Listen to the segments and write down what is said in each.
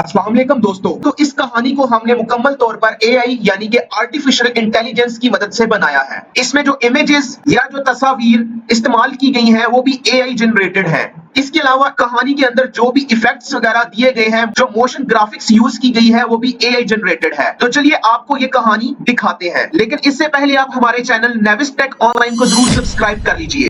अस्सलाम वालेकुम दोस्तों, तो इस कहानी को हमने मुकम्मल तौर पर एआई यानी कि आर्टिफिशियल इंटेलिजेंस की मदद से बनाया है। इसमें जो इमेजेस या जो तस्वीर इस्तेमाल की गई हैं वो भी एआई जनरेटेड है। इसके अलावा कहानी के अंदर जो भी इफेक्ट्स वगैरह दिए गए हैं, जो मोशन ग्राफिक्स यूज की गई है वो भी एआई जनरेटेड है। तो चलिए आपको ये कहानी दिखाते हैं, लेकिन इससे पहले आप हमारे चैनल नेविस टेक ऑनलाइन को जरूर सब्सक्राइब कर लीजिए।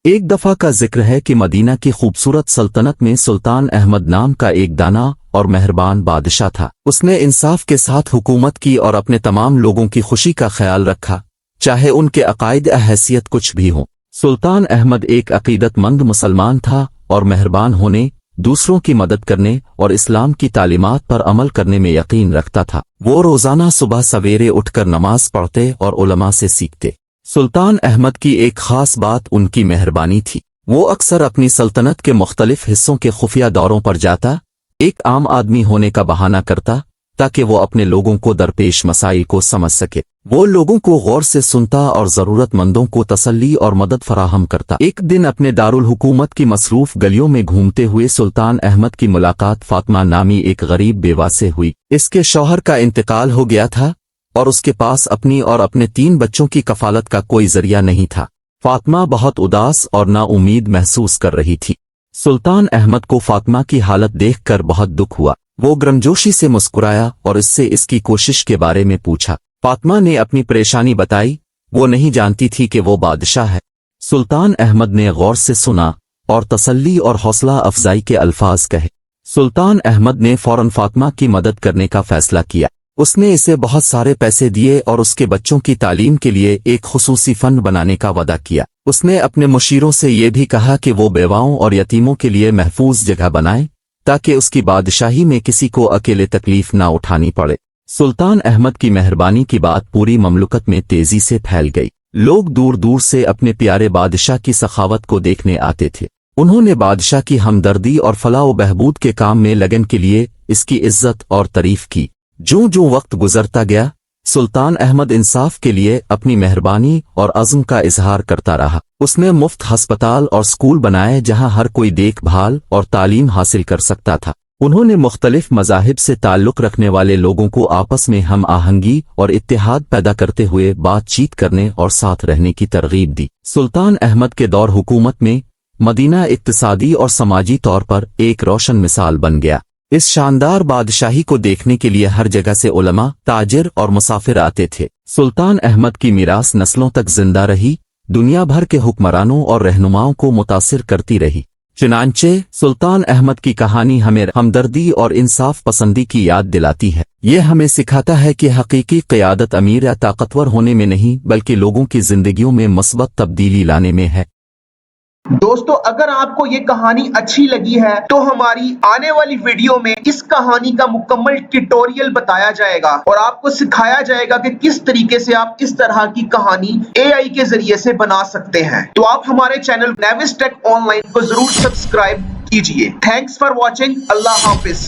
एक दफा का जिक्र है कि मदीना की खूबसूरत सल्तनत में सुल्तान अहमद नाम का एक दाना और मेहरबान बादशाह था। उसने इंसाफ के साथ हुकूमत की और अपने तमाम लोगों की खुशी का ख्याल रखा, चाहे उनके अकायद हैसियत कुछ भी हो। सुल्तान अहमद एक अकीदतमंद मुसलमान था और मेहरबान होने, दूसरों की मदद करने और इस्लाम की तालीमात पर अमल करने में यकीन रखता था। वो रोजाना सुबह सवेरे उठकर नमाज पढ़ते और उलमा से सीखते। सुल्तान अहमद की एक खास बात उनकी मेहरबानी थी। वो अक्सर अपनी सल्तनत के मुख्तलिफ हिस्सों के खुफिया दौरों पर जाता, एक आम आदमी होने का बहाना करता ताकि वो अपने लोगों को दरपेश मसाइल को समझ सके। वो लोगों को गौर से सुनता और जरूरतमंदों को तसल्ली और मदद फराहम करता। एक दिन अपने दारुल हुकूमत की मसरूफ गलियों में घूमते हुए सुल्तान अहमद की मुलाकात फातिमा नामी एक गरीब बेवा से हुई। इसके शौहर का इंतकाल हो गया था और उसके पास अपनी और अपने 3 बच्चों की कफालत का कोई जरिया नहीं था। फातिमा बहुत उदास और नाउम्मीद महसूस कर रही थी। सुल्तान अहमद को फातिमा की हालत देखकर बहुत दुख हुआ। वो गर्मजोशी से मुस्कुराया और इससे इसकी कोशिश के बारे में पूछा। फातिमा ने अपनी परेशानी बताई। वो नहीं जानती थी कि वो बादशाह है। सुल्तान अहमद ने गौर से सुना और तसल्ली और हौसला अफजाई के अल्फाज कहे। सुल्तान अहमद ने फौरन फातिमा की मदद करने का फैसला किया। उसने इसे बहुत सारे पैसे दिए और उसके बच्चों की तालीम के लिए एक खुसूसी फंड बनाने का वादा किया। उसने अपने मुशीरों से ये भी कहा कि वो बेवाओं और यतीमों के लिए महफूज जगह बनाए ताकि उसकी बादशाही में किसी को अकेले तकलीफ ना उठानी पड़े। सुल्तान अहमद की मेहरबानी की बात पूरी ममलुकत में तेजी से फैल गई। लोग दूर दूर से अपने प्यारे बादशाह की सखावत को देखने आते थे। उन्होंने बादशाह की हमदर्दी और फलाह व बहबूद के काम में लगन के लिए इसकी इज्जत और तारीफ की। जो वक्त गुजरता गया, सुल्तान अहमद इंसाफ के लिए अपनी मेहरबानी और अज़्म का इजहार करता रहा। उसने मुफ्त हस्पताल और स्कूल बनाए जहां हर कोई देखभाल और तालीम हासिल कर सकता था। उन्होंने मुख्तलिफ मज़ाहिब से ताल्लुक़ रखने वाले लोगों को आपस में हम आहंगी और इत्तेहाद पैदा करते हुए बातचीत करने और साथ रहने की तरगीब दी। सुल्तान अहमद के दौर हुकूमत में मदीना इक्तिसादी और समाजी तौर पर एक रोशन मिसाल बन गया। इस शानदार बादशाही को देखने के लिए हर जगह से उलमा, ताजिर और मुसाफिर आते थे। सुल्तान अहमद की मीरास नस्लों तक जिंदा रही, दुनिया भर के हुक्मरानों और रहनुमाओं को मुतासिर करती रही। चुनांचे सुल्तान अहमद की कहानी हमें हमदर्दी और इंसाफ पसंदी की याद दिलाती है। ये हमें सिखाता है कि हकीकी क़यादत अमीर या ताकतवर होने में नहीं बल्कि लोगों की जिंदगियों में मस्बत तब्दीली लाने में है। दोस्तों, अगर आपको ये कहानी अच्छी लगी है तो हमारी आने वाली वीडियो में इस कहानी का मुकम्मल ट्यूटोरियल बताया जाएगा और आपको सिखाया जाएगा कि किस तरीके से आप इस तरह की कहानी एआई के जरिए से बना सकते हैं। तो आप हमारे चैनल नेविस टेक ऑनलाइन को जरूर सब्सक्राइब कीजिए। Thanks for watching. Allah Hafiz.